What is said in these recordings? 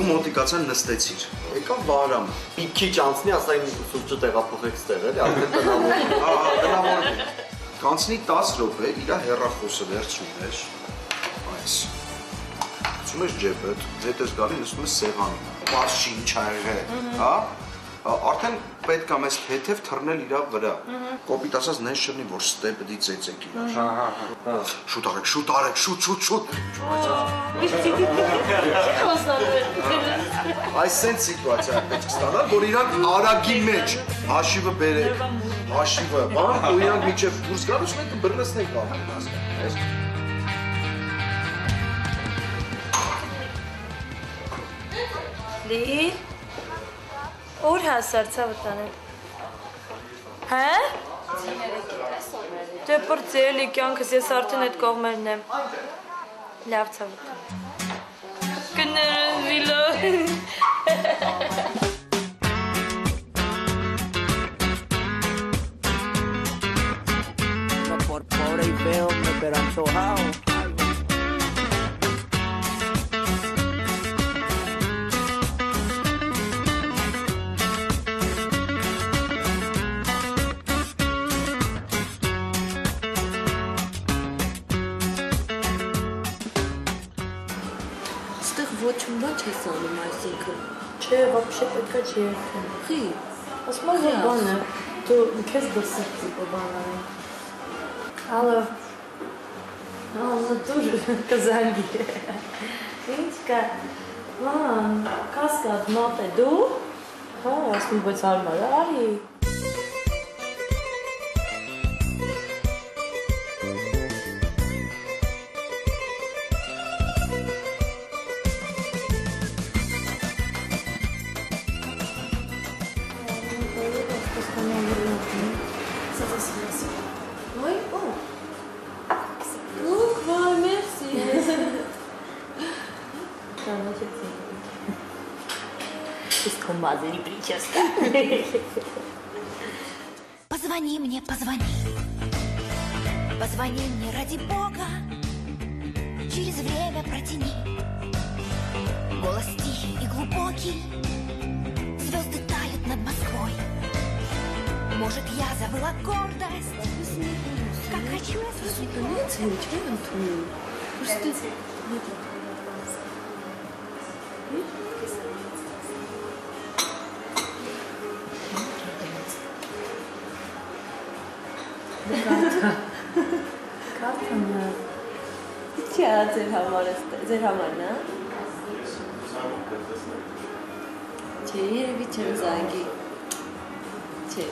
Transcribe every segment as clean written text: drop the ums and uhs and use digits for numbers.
Դու մոտիկացան նստեցիր։ Եկա Վարամ։ Մի քիչ անցնի, ասա ինձ սուրճը տեղափոխեք ստեղ, էլի, արդեն տնավոր։ Տնավոր։ Կանցնի 10 րոպե, իր հեռախոսը վերցնում ես։ Այս։ Ցում ես ջեբդ, հետ ես գալի նստում ես սեղանին։ Բաց չի ինչ ա եղել, հա? Արդեն պետք է մեզ թեթև թռնել իր վրա։ Կոպիտ ասած նես չլինի, որ ստեպդի ծեծեք իրար։ Շուտ արեք, շուտ արեք, շուտ։ Այս սենց սիտուացիա պետք է ստանալ, որ իրանք արագի մեջ հաշիվը բերեք, հաշիվը, բան, ու իրանք միջև դուրս գալուց մենք բռնեցնենք բանը։ Լի, ուր հասար ցավտանը։ Հա? Դե պրծելի կյանքս ես արդեն այդ կողմերն եմ։ Լավ ցավտան։ Կներվիլո։ Por pobre y feo me pero antojado. Ոչ բան չես անում այսինքն։ Չէ, вообще պետք է չի երթում։ Խի։ Ասում եմ, որ բան է, դու քեզ դրսի տիպը բան արին։ Ալո։ Դու կզանգի։ Ինչ կա։ Ման, կասկադ մոտ է դու։ Հա, ասում բայց հարմար է, արի։ Мазали прическа. Позвони мне, позвони. Позвони мне ради Бога. Через время протяни. Голос тихий и глубокий. Звезды тают над Москвой. Может, я забыла гордость. Как хочу я слышать. Կարթանա։ Ինչի է ձեր համարն է։ Չէ, երևի չեմ զանգի։ Չէ։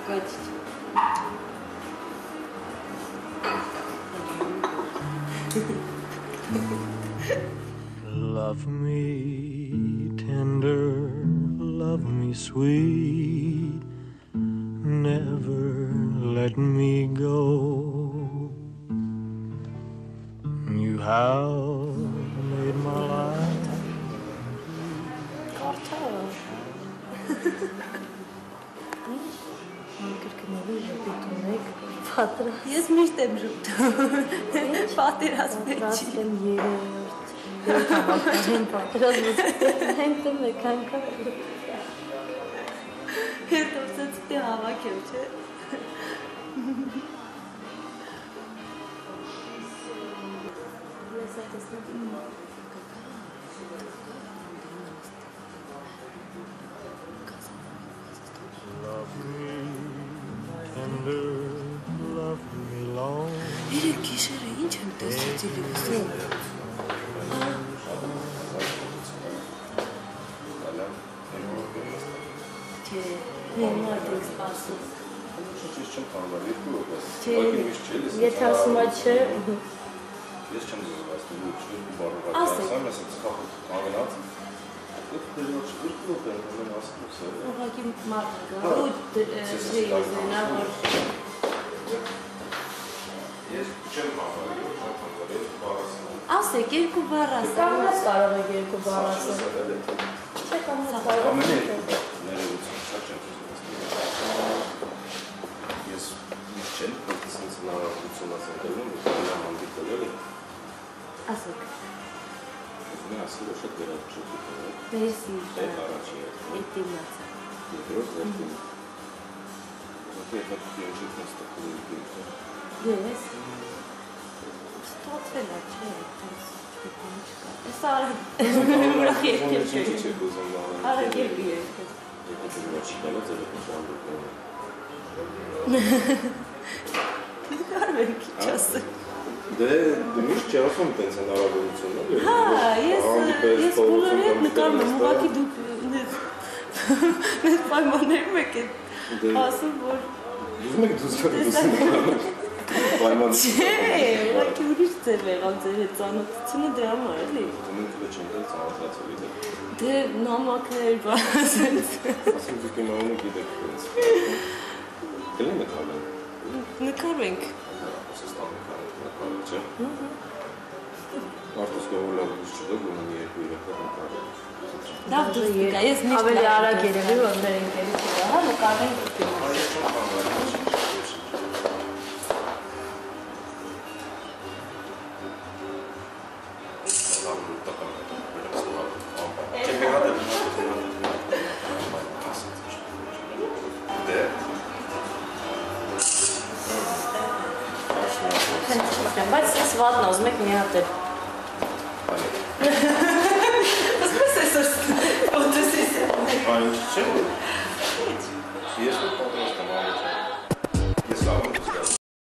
Գոչ։ Love me tender, love me sweet, never let me go. You have made my life. Ես միշտ եմ ժպտում։ Պատերազմն չի։ Հենց մեկ անգամ հետո ցած հավաքել, չէ։ Love me tender, love me long. Երեք գիշերը ինչ եմ տեսել տելևիզիոն։ Չէ, նորմալ տեքստ ասում։ Ես չեմ կարող երկու րոպե։ Չէ, եթե ասում ա չէ։ Ես չեմ զգացում, դու երկու բառով ասում ես, ցախ կանգնած։ Երկու րոպե ունեմ ասում։ Ուղղակի մարդ կա։ Ու դեզինա որ Ես չեմ կարող երկու բառ ասել։ Ասեք երկու բառ ասել։ Կանաց կարող եք երկու բառ ասել։ Չէ, կանաց կարող եք։ Ներողություն, շատ չեմ զգացում։ Ես չեմ փոխեցնում հնարավորություն ասել, որ նա հանդիպել Էդի մացա։ Ես։ Ստացվել է, չէ, այդպես բան չկա։ Էս արագ ուրախ երկել չէ։ Արագ երկել։ Նկարվենք ինչ ասել։ Դե դու միշտ չի ասում տենց հնարավորություն, էլի։ Հա, ես բոլորի հետ նկարում եմ, ուղղակի դուք մեծ պայմաններում եք ասում, որ Ուզում եք դուս նկարում։ Պայման։ չէ, ուղղակի ուրիշ ձև եղավ ձեր հետ ծանոթությունը դե համար էլի։ Դու չեմ ծանոթացել իդե։ Դե նամակներ բացենց։ Ասում դուք իմ անունը գիտեք տենց։ Գլի նկարում։ Նկարվենք։ Չէ։ Արդյոք որ լավ դուրս չգա, գոնե երկու երեքա նկարում։ Լավ դուրս գա, ես միշտ ավելի արագ երևի որ մեր ընկերի չկա, հա նկարվենք դեպի։ Բայց ես վատն ուզում եք մի հատ էլ։ Ասպես ես որ ոդես ես։ Այն չէ։ Ես պատրաստ